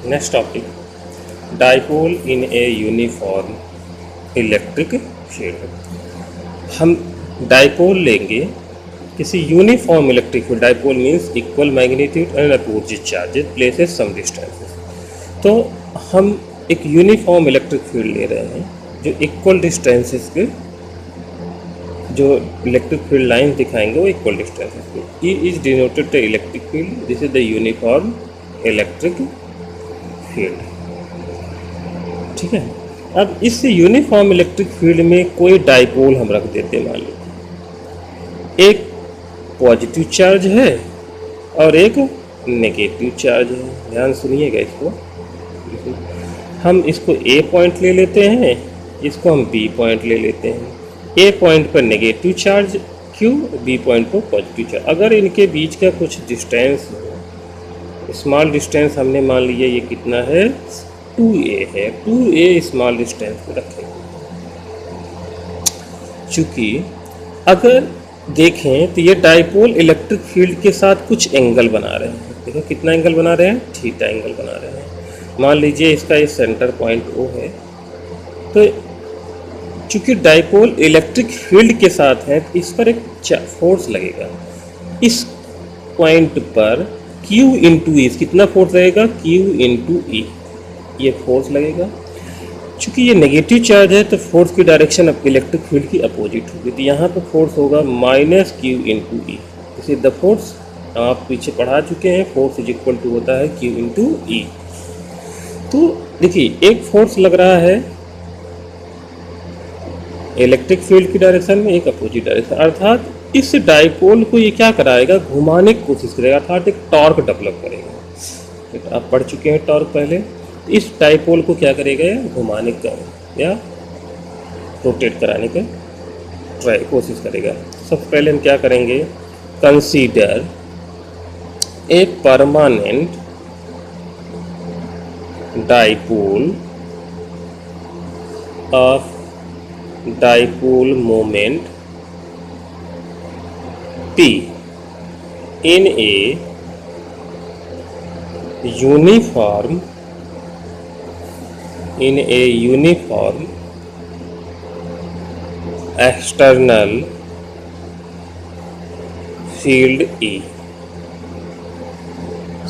Next topic, dipole in a uniform electric field. हम dipole लेंगे किसी uniform electric field. Dipole means equal magnitude and opposite charges places some distances. तो हम एक uniform electric field ले रहे हैं जो इक्वल डिस्टेंसेस के जो इलेक्ट्रिक फील्ड लाइन दिखाएंगे वो इक्वल डिस्टेंसेस पे। E is denoted the electric field, this is the uniform electric field. ठीक है, अब इस यूनिफॉर्म इलेक्ट्रिक फील्ड में कोई डाइपोल हम रख देते हैं। मान लो एक पॉजिटिव चार्ज है और एक नेगेटिव चार्ज है। ध्यान सुनिएगा इसको। हम इसको ए पॉइंट ले लेते हैं, इसको हम बी पॉइंट ले लेते हैं। ए पॉइंट पर negative charge Q, B point पर पॉजिटिव चार्ज। अगर इनके बीच का कुछ डिस्टेंस हो, स्मॉल डिस्टेंस हमने मान लिया ये कितना है 2a है, 2a स्मॉल डिस्टेंस पे रखेंगे। चूँकि अगर देखें तो ये डाइपोल इलेक्ट्रिक फील्ड के साथ कुछ एंगल बना रहे हैं। देखो कितना एंगल बना रहे हैं, थीटा एंगल बना रहे हैं। मान लीजिए इसका ये सेंटर पॉइंट O है। तो चूँकि डाइपोल इलेक्ट्रिक फील्ड के साथ है तो इस पर एक फोर्स लगेगा। इस पॉइंट पर Q इंटू ई, कितना फोर्स लगेगा Q इंटू ई, ये फोर्स लगेगा। चूँकि ये नेगेटिव चार्ज है तो फोर्स की डायरेक्शन अब इलेक्ट्रिक फील्ड की अपोजिट होगी। तो यहाँ पर फोर्स होगा minus Q into E. This is the force, आप पीछे पढ़ा चुके हैं। फोर्स इज इक्वल टू होता है Q इंटू ई। तो देखिए एक फोर्स लग रहा है इलेक्ट्रिक फील्ड की डायरेक्शन में, एक अपोजिट डायरेक्शन। अर्थात इस डाइपोल को ये क्या कराएगा, घुमाने की कोशिश करेगा, अर्थात एक टॉर्क डेवलप करेगा। तो आप पढ़ चुके हैं टॉर्क पहले। इस डाइपोल को क्या करेगा, घुमाने का या रोटेट कराने का कोशिश करेगा। सबसे पहले हम क्या करेंगे, consider a permanent dipole of dipole moment P in a uniform external field E,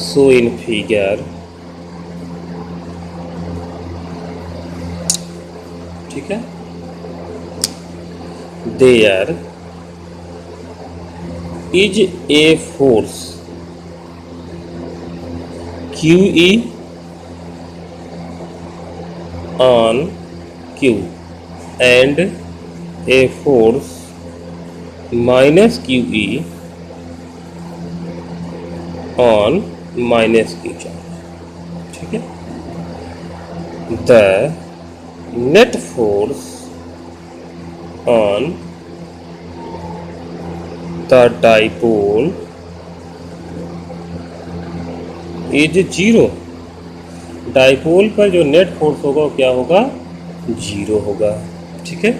so in figure। ठीक है, there is a force QE on Q and a force minus QE on minus Q charge। ठीक है, the net force on the dipole is 0। Dipole पर जो net force होगा वो क्या होगा, 0 होगा। ठीक है,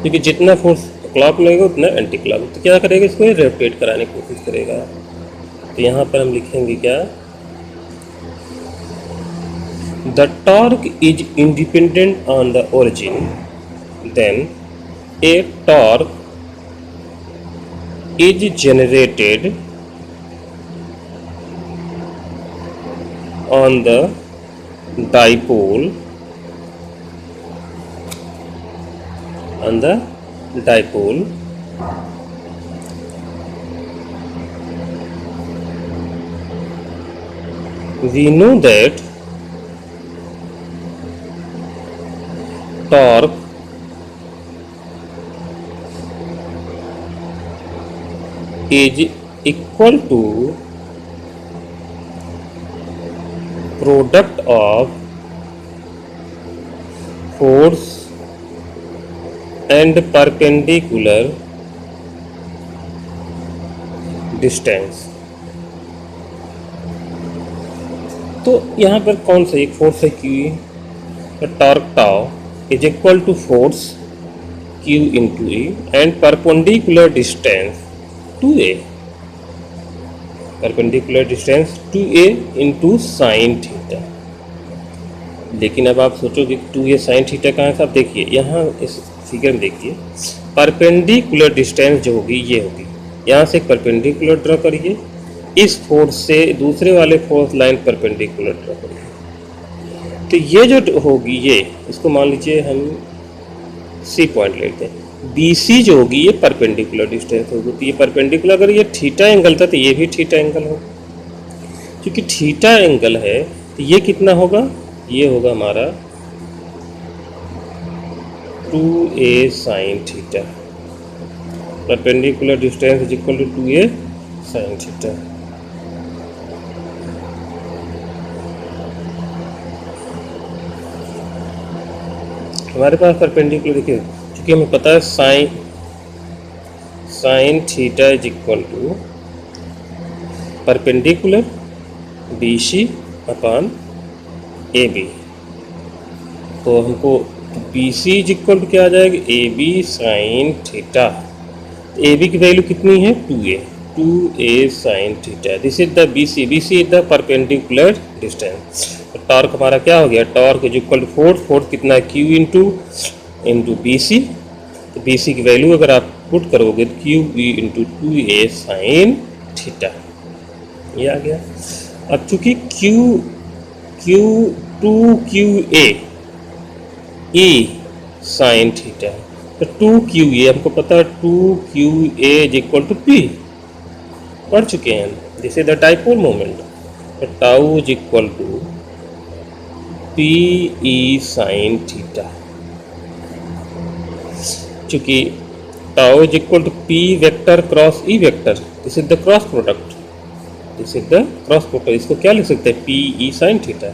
क्योंकि जितना फोर्स क्लॉक लगेगा उतना एंटी क्लॉक, तो क्या करेगा, इसको रोटेट कराने की कोशिश करेगा। तो यहाँ पर हम लिखेंगे क्या, the torque is independent on the origin, then a torque is generated on the dipole we know that torque is equal to product of force and perpendicular distance। तो यहाँ पर कौन सा एक फोर्स है Q, तो torque tau is equal to force Q into E and perpendicular distance 2a। Perpendicular distance 2a into sine theta. लेकिन अब आप सोचोगे 2a साइन थीटा कहाँ है? आप देखिए यहाँ इस फिगर में देखिए, परपेंडिकुलर डिस्टेंस जो होगी ये होगी, यहाँ से एक परपेंडिकुलर ड्रॉ करिए, इस फोर्स से दूसरे वाले फोर्स लाइन परपेंडिकुलर ड्रॉ करिए, तो ये जो होगी ये, इसको मान लीजिए हम सी पॉइंट लेते हैं, बी सी जो होगी ये परपेंडिकुलर डिस्टेंस होगी, तो ये परपेंडिकुलर, अगर ये थीटा एंगल था तो ये भी थीटा एंगल होगा, क्योंकि थीटा एंगल है तो ये कितना होगा, ये होगा हमारा 2a sine theta, perpendicular distance is equal to 2a sine theta. हमारे पास परपेंडिकुलर देखिए, क्योंकि हमें पता है sine theta is equal to perpendicular B C upon A B, तो हमको B C is equal to क्या आ जाएगा, A B sine theta, A B की वैल्यू कितनी है 2a sine theta, this is the B C is the perpendicular distance. Torque हमारा क्या हो गया, torque is equal to force कितना है Q इंटू बी सी, तो बी सी की वैल्यू अगर आप पुट करोगे तो QB into 2a sine theta, ये आ गया। अब चूंकि Q2QA E साइन थीटा, तो 2QA हमको पता है 2QA is equal to P, पढ़ चुके हैं, this is the dipole moment, तो tau is equal to PE sine theta, चूंकि tau is equal to P vector cross E vector, this is the cross product, this is the cross product, इसको क्या लिख सकते हैं PE sine theta.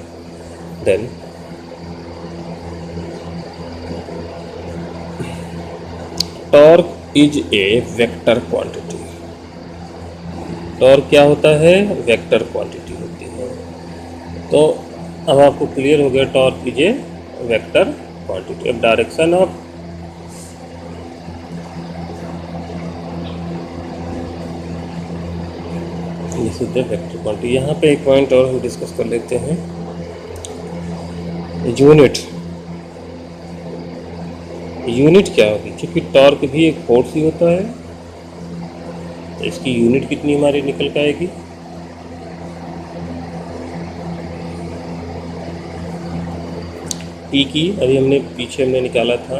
Then torque is a vector quantity, torque क्या होता है, vector quantity होती है, तो अब आपको क्लियर हो गया torque is a vector quantity. अब direction of this is the vector quantity. यहाँ पे एक पॉइंट और हम डिस्कस कर लेते हैं, यूनिट क्या होगी, क्योंकि टॉर्क भी एक फोर्स ही होता है, तो इसकी यूनिट कितनी हमारी निकल के आएगी, P की अभी हमने पीछे निकाला था,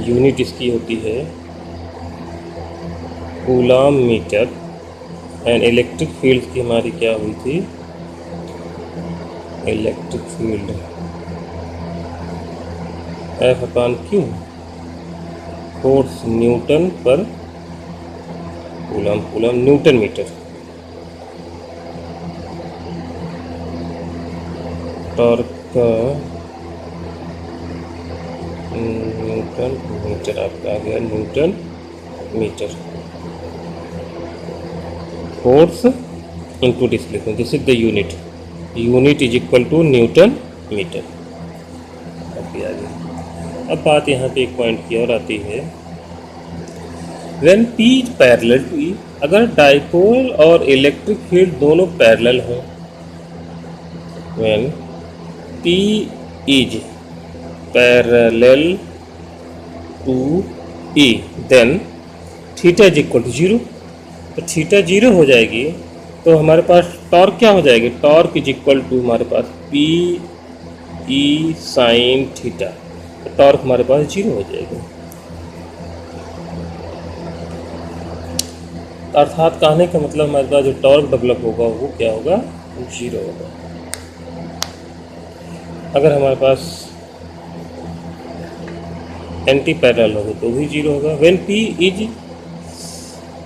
यूनिट इसकी होती है coulomb metre, and electric field की हमारी क्या हुई थी, electric field F upon Q, force newton पर कूलम न्यूटन मीटर, टॉर्क का न्यूटन मीटर आपका आ गया, newton metre, force into displacement, this is the unit is equal to newton metre. अभी आ गया। अब बात यहाँ पे एक पॉइंट की और आती है, when P is parallel to E, अगर डाइपोल और इलेक्ट्रिक फील्ड दोनों पैरेलल हों, when P is parallel to E, then theta is equal to 0, तो थीटा 0 हो जाएगी, तो हमारे पास टॉर्क क्या हो जाएगी, टॉर्क इज इक्वल टू हमारे पास PE साइन थीटा, तो टॉर्क हमारे पास 0 हो जाएगा। अर्थात कहने का मतलब हमारे पास जो टॉर्क डेवलप होगा वो क्या होगा, 0 होगा। अगर हमारे पास एंटी पैरेलल होगा तो भी 0 होगा। When P is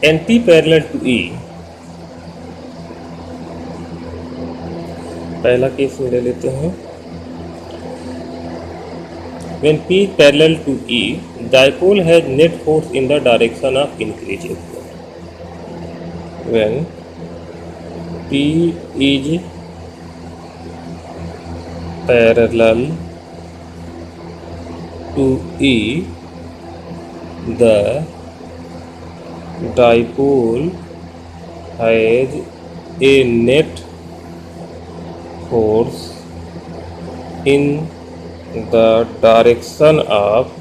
anti parallel to E, पहला केस में ले लेते हैं, when P parallel to E, dipole has net force in the direction of increasing, when P is parallel to E, the dipole has a net force in the direction of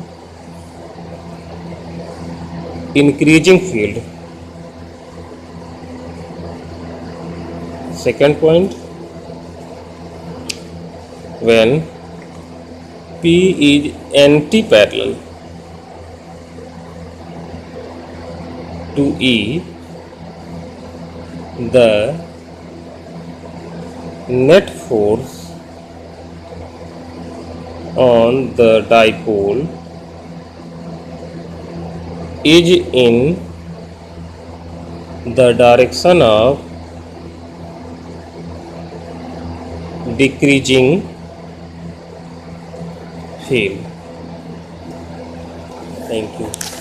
increasing field. Second point, when P is anti-parallel to E, the net force on the dipole is in the direction of decreasing field. Thank you.